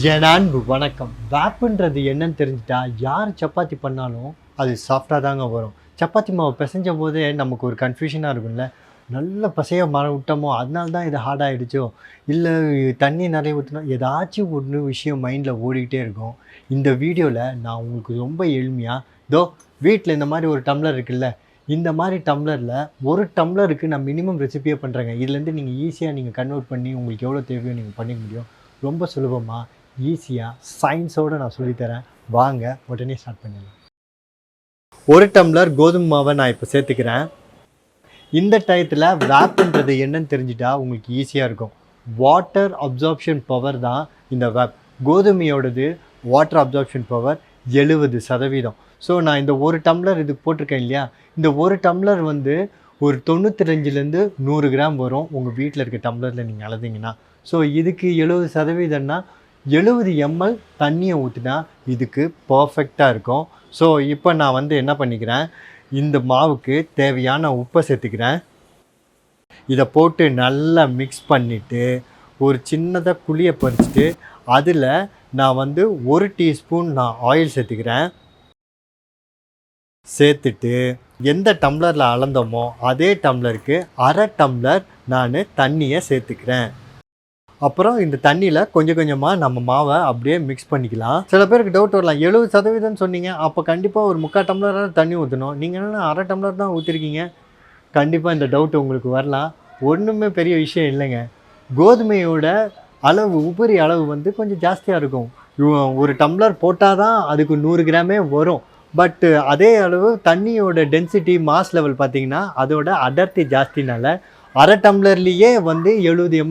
ஜனான்பு வணக்கம். வேப்புன்றது என்னன்னு தெரிஞ்சுட்டா யார் சப்பாத்தி பண்ணாலும் அது சாஃப்டாக தாங்க வரும். சப்பாத்தி மாவு பிசைஞ்ச போதே நமக்கு ஒரு கன்ஃபியூஷனாக இருக்கும்ல, நல்ல பசையாக விட்டோமோ அதனால தான் இது ஹார்ட் ஆகிடுச்சோ, இல்லை தண்ணி நிறைய ஊற்றினா ஏதாச்சும் ஒன்று விஷயம் மைண்டில் ஓடிக்கிட்டே இருக்கும். இந்த வீடியோவில் நான் உங்களுக்கு ரொம்ப எளிமையாக வீட்டில் இந்த மாதிரி ஒரு டம்ளர் இருக்குல்ல, இந்த மாதிரி டம்ளரில் ஒரு டம்ளருக்கு நான் மினிமம் ரெசிபியே பண்ணுறேங்க. இதுலேருந்து நீங்கள் ஈஸியாக நீங்கள் கன்வெர்ட் பண்ணி உங்களுக்கு எவ்வளோ தேவையோ நீங்கள் பண்ணிக்க முடியும். ரொம்ப சுலபமாக ஈஸியாக சயின்ஸோடு நான் சொல்லித்தரேன். வாங்க உடனே ஸ்டார்ட் பண்ணிடலாம். ஒரு டம்ளர் கோதுமை மாவை நான் இப்போ சேர்த்துக்கிறேன். இந்த டயத்தில் வேப்புன்றது என்னன்னு தெரிஞ்சிட்டா உங்களுக்கு ஈஸியாக இருக்கும். வாட்டர் அப்சார்ப்ஷன் பவர் தான் இந்த வேப். கோதுமையோடது வாட்டர் அப்சார்ப்ஷன் பவர் 70%. ஸோ நான் இந்த ஒரு டம்ளர் இதுக்கு போட்டிருக்கேன் இல்லையா, இந்த ஒரு டம்ளர் வந்து ஒரு 95லேருந்து 100 கிராம் வரும் உங்கள் வீட்டில் இருக்க டம்ளரில் நீங்கள் அளந்தீங்கன்னா. ஸோ இதுக்கு 70%ன்னா 70 ml தண்ணியை ஊற்றினா இதுக்கு பர்ஃபெக்டாக இருக்கும். ஸோ இப்போ நான் வந்து என்ன பண்ணிக்கிறேன், இந்த மாவுக்கு தேவையான உப்பை சேர்த்துக்கிறேன். இதை போட்டு நல்லா மிக்ஸ் பண்ணிவிட்டு ஒரு சின்னதாக குழியை பறிச்சுட்டு அதில் நான் வந்து 1 டீஸ்பூன் நான் ஆயில் சேர்த்துக்கிறேன். சேர்த்துட்டு எந்த டம்ளரில் அளந்தோமோ அதே டம்ளருக்கு அரை டம்ளர் நான் தண்ணியை சேர்த்துக்கிறேன். அப்புறம் இந்த தண்ணியில் கொஞ்சம் கொஞ்சமாக நம்ம மாவை அப்படியே மிக்ஸ் பண்ணிக்கலாம். சில பேருக்கு டவுட் வரலாம், 70% சொன்னீங்க, அப்போ கண்டிப்பாக ஒரு 3/4 டம்ளராக தண்ணி ஊற்றணும், நீங்கள் என்னென்னா அரை டம்ளர் தான் ஊற்றிருக்கீங்க. கண்டிப்பாக இந்த டவுட் உங்களுக்கு வரலாம். ஒன்றுமே பெரிய விஷயம் இல்லைங்க. கோதுமையோட அளவு உபரி அளவு வந்து கொஞ்சம் ஜாஸ்தியாக இருக்கும். ஒரு டம்ளர் போட்டால் தான் அதுக்கு 100 கிராமே வரும். பட்டு அதே அளவு தண்ணியோட டென்சிட்டி மாஸ் லெவல் பார்த்திங்கன்னா அதோட அடர்த்தி ஜாஸ்தினால அரை டம்ளர்லேயே வந்து 70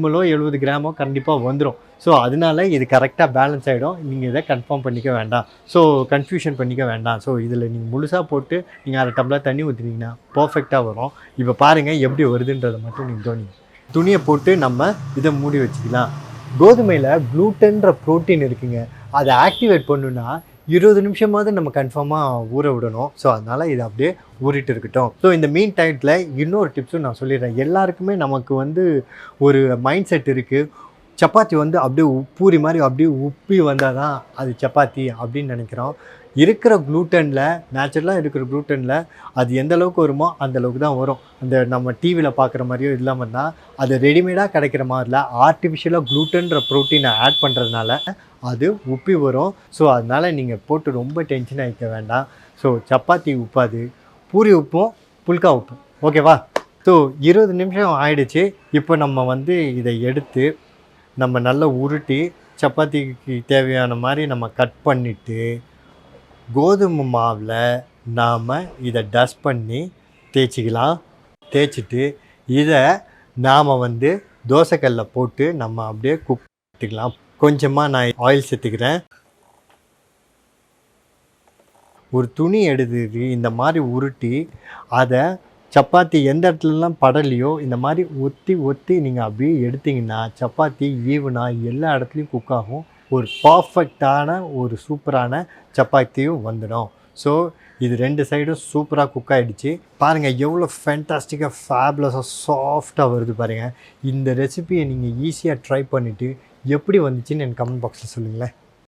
mlஓ 70 கிராமோ கண்டிப்பாக வந்துடும். ஸோ அதனால இது கரெக்டாக பேலன்ஸ் ஆகிடும். நீங்கள் இதை கன்ஃபார்ம் பண்ணிக்க வேண்டாம், ஸோ கன்ஃபியூஷன் பண்ணிக்க வேண்டாம். ஸோ இதில் நீங்கள் முழுசாக போட்டு நீங்கள் அரை டம்ளர் தண்ணி ஊற்றினீங்கன்னா பர்ஃபெக்டாக வரும். இப்போ பாருங்கள் எப்படி வருதுன்றதை மட்டும் நீங்கள் தோணி துணியை போட்டு நம்ம இதை மூடி வச்சுக்கலாம். கோதுமையில் க்ளூட்டன்ற ப்ரோட்டீன் இருக்குங்க, அதை ஆக்டிவேட் பண்ணுன்னா 20 நிமிஷமாவது நம்ம கன்ஃபார்மாக ஊற விடணும். ஸோ அதனால் இது அப்படியே ஊறிட்டு இருக்கட்டும். ஸோ இந்த மீன் டயத்தில் இன்னொரு டிப்ஸும் நான் சொல்லிடுறேன். எல்லாருக்குமே நமக்கு வந்து ஒரு மைண்ட் செட் இருக்குது, சப்பாத்தி வந்து அப்படியே பூரி மாதிரி அப்படியே உப்பி வந்தால் தான் அது சப்பாத்தி அப்படின்னு நினைக்கிறோம். இருக்கிற க்ளூட்டனில், நேச்சுரலாக இருக்கிற க்ளூட்டனில் அது எந்த அளவுக்கு வருமோ அந்தளவுக்கு தான் வரும். அந்த நம்ம டிவியில் பார்க்குற மாதிரியோ இல்லாமல் தான் அது ரெடிமேடாக கிடைக்கிற மாதிரில ஆர்டிஃபிஷியலாக க்ளூட்டன்ற ப்ரோட்டீனை ஆட் பண்ணுறதுனால அது உப்பி வரும். ஸோ அதனால் நீங்கள் போட்டு ரொம்ப டென்ஷன் ஆகிக்க வேண்டாம். ஸோ சப்பாத்தி உப்பாது, பூரி உப்பும் புல்கா உப்பும், ஓகேவா? ஸோ 20 நிமிஷம் ஆயிடுச்சு. இப்போ நம்ம வந்து இதை எடுத்து நம்ம நல்லா உருட்டி சப்பாத்திக்கு தேவையான மாதிரி நம்ம கட் பண்ணிவிட்டு கோதுமை மாவில் நாம் இதை டஸ்ட் பண்ணி தேய்ச்சிக்கலாம். தேய்ச்சிட்டு இதை நாம் வந்து தோசைக்கல்லில் போட்டு நம்ம அப்படியே குக் பண்ணிக்கலாம். கொஞ்சமாக நான் ஆயில் சேர்த்துக்கிறேன். ஒரு துணி எடுத்து இந்த மாதிரி உருட்டி அதை சப்பாத்தி எந்த இடத்துலலாம் படலையோ இந்த மாதிரி ஒத்தி நீங்கள் அப்படியே எடுத்திங்கன்னா சப்பாத்தி ஈவனாக எல்லா இடத்துலையும் குக் ஆகும். ஒரு பர்ஃபெக்டான ஒரு சூப்பரான சப்பாத்தியும் வந்துடும். ஸோ இது 2 சைடும் சூப்பராக குக் ஆகிடுச்சு. பாருங்கள் எவ்வளோ ஃபேண்டாஸ்டிக்காக ஃபேப்லஸாக சாஃப்டாக வருது பாருங்கள். இந்த ரெசிபியை நீங்கள் ஈஸியாக ட்ரை பண்ணிவிட்டு எப்படி வந்துச்சுன்னு எனக்கு கமெண்ட் பாக்ஸில் சொல்லுங்களேன்.